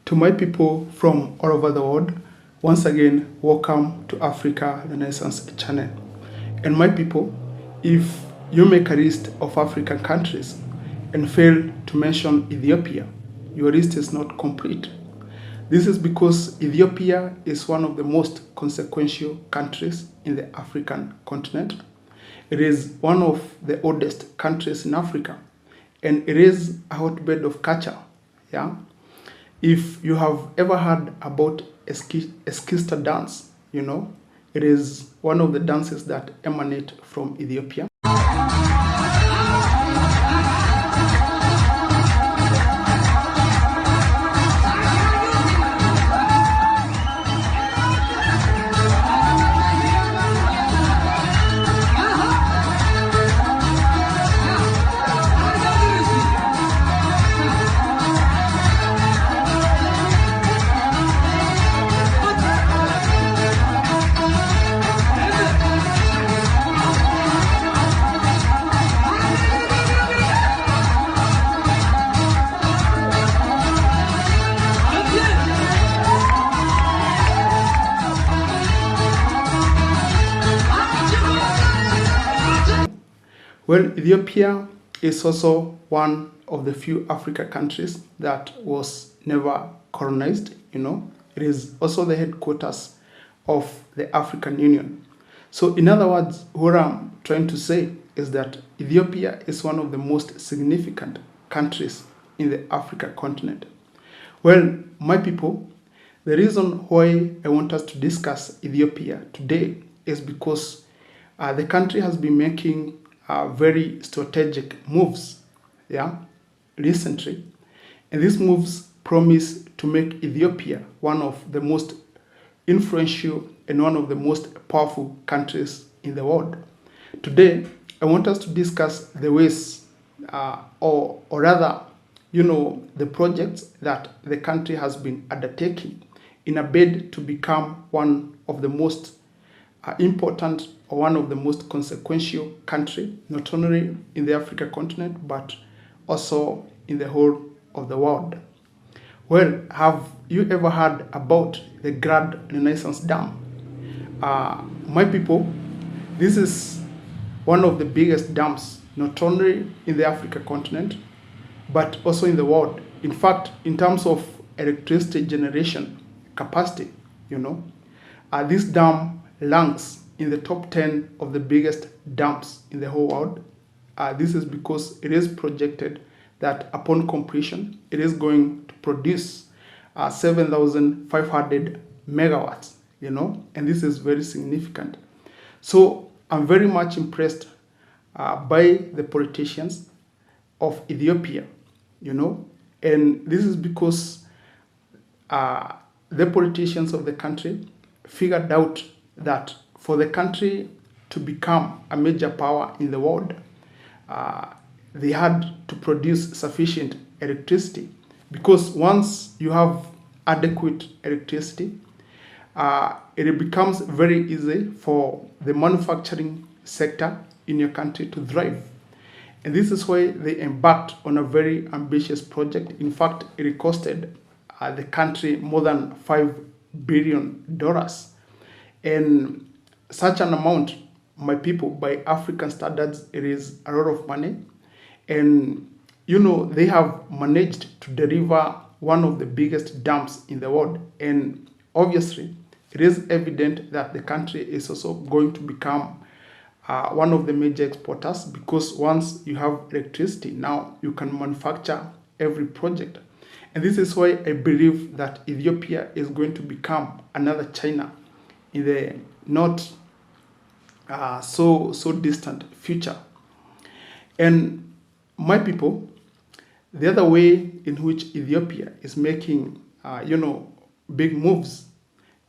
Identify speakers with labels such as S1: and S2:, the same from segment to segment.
S1: To my people from all over the world, once again, welcome to Africa Renaissance channel. And my people, if you make a list of African countries and fail to mention Ethiopia, your list is not complete. This is because Ethiopia is one of the most consequential countries in the African continent. It is one of the oldest countries in Africa, and it is a hotbed of culture. Yeah. If you have ever heard about Eskista dance, it is one of the dances that emanate from Ethiopia. Well, Ethiopia is also one of the few African countries that was never colonized. It is also the headquarters of the African Union. So in other words, what I'm trying to say is that Ethiopia is one of the most significant countries in the African continent. Well, my people, the reason why I want us to discuss Ethiopia today is because the country has been making very strategic moves, recently. And these moves promise to make Ethiopia one of the most influential and one of the most powerful countries in the world. Today, I want us to discuss the ways, or rather, the projects that the country has been undertaking in a bid to become one of the most important or one of the most consequential country, not only in the African continent, but also in the whole of the world. Well, have you ever heard about the Grand Renaissance Dam? My people, this is one of the biggest dams, not only in the African continent, but also in the world. In fact, in terms of electricity generation capacity, this dam ranks in the top 10 of the biggest dams in the whole world. This is because it is projected that upon completion, it is going to produce 7,500 megawatts, and this is very significant. So I'm very much impressed by the politicians of Ethiopia, and this is because the politicians of the country figured out that for the country to become a major power in the world, they had to produce sufficient electricity, because once you have adequate electricity, it becomes very easy for the manufacturing sector in your country to thrive. And this is why they embarked on a very ambitious project. In fact, it costed the country more than $5 billion. And such an amount, my people, by African standards, it is a lot of money. And, they have managed to deliver one of the biggest dams in the world. And obviously, it is evident that the country is also going to become one of the major exporters, because once you have electricity, now you can manufacture every project. And this is why I believe that Ethiopia is going to become another China in the not so distant future. And my people, the other way in which Ethiopia is making big moves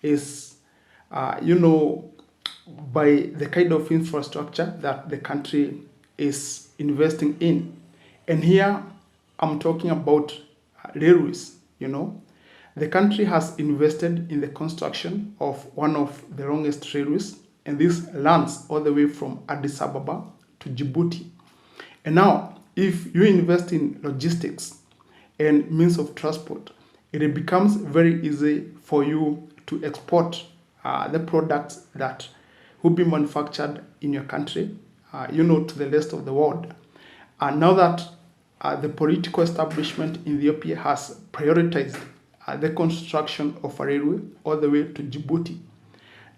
S1: is by the kind of infrastructure that the country is investing in. And here I'm talking about railways. The country has invested in the construction of one of the longest railways, and this runs all the way from Addis Ababa to Djibouti. And now, if you invest in logistics and means of transport, it becomes very easy for you to export the products that will be manufactured in your country, to the rest of the world. And now that the political establishment in Ethiopia has prioritized the construction of a railway all the way to Djibouti,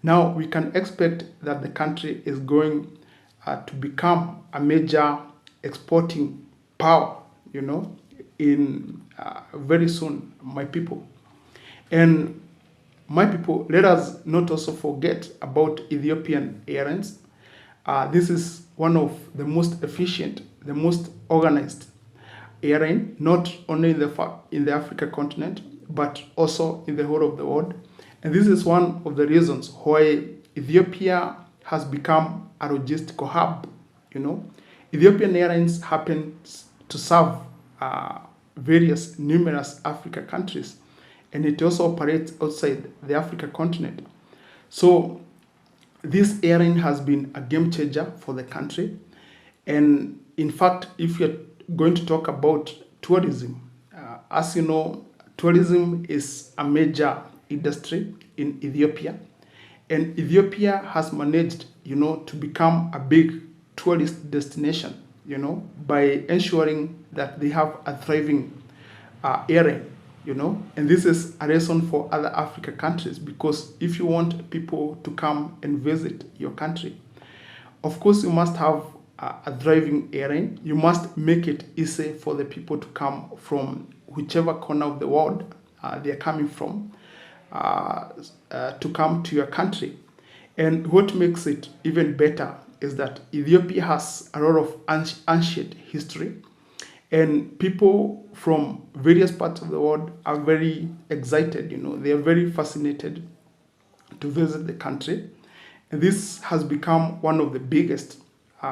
S1: now we can expect that the country is going to become a major exporting power, in very soon, my people. And my people, let us not also forget about Ethiopian Airlines. This is one of the most efficient, the most organized airline, not only in the Africa continent, but also in the whole of the world. And this is one of the reasons why Ethiopia has become a logistical hub. Ethiopian Airlines happens to serve numerous Africa countries, and it also operates outside the Africa continent. So this airline has been a game changer for the country. And in fact, if you're going to talk about tourism, as you know, tourism is a major industry in Ethiopia. And Ethiopia has managed, to become a big tourist destination, by ensuring that they have a thriving area, and this is a lesson for other Africa countries, because if you want people to come and visit your country, of course you must have a thriving area. You must make it easy for the people to come from whichever corner of the world they are coming from to come to your country. And what makes it even better is that Ethiopia has a lot of ancient history, and people from various parts of the world are very excited, they are very fascinated to visit the country. And this has become one of the biggest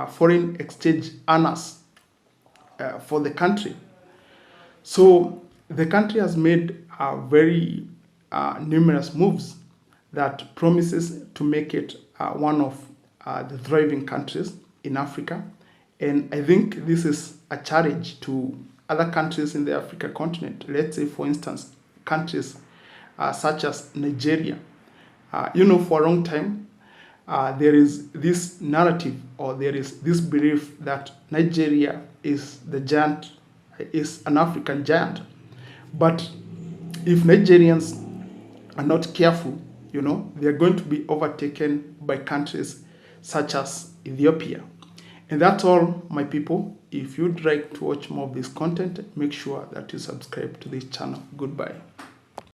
S1: foreign exchange earners for the country. So the country has made very numerous moves that promises to make it one of the thriving countries in Africa. And I think this is a challenge to other countries in the Africa continent. Let's say, for instance, countries such as Nigeria. For a long time, there is this narrative, or there is this belief that Nigeria is an African giant. But if Nigerians are not careful, they are going to be overtaken by countries such as Ethiopia. And that's all, my people. If you'd like to watch more of this content, make sure that you subscribe to this channel. Goodbye.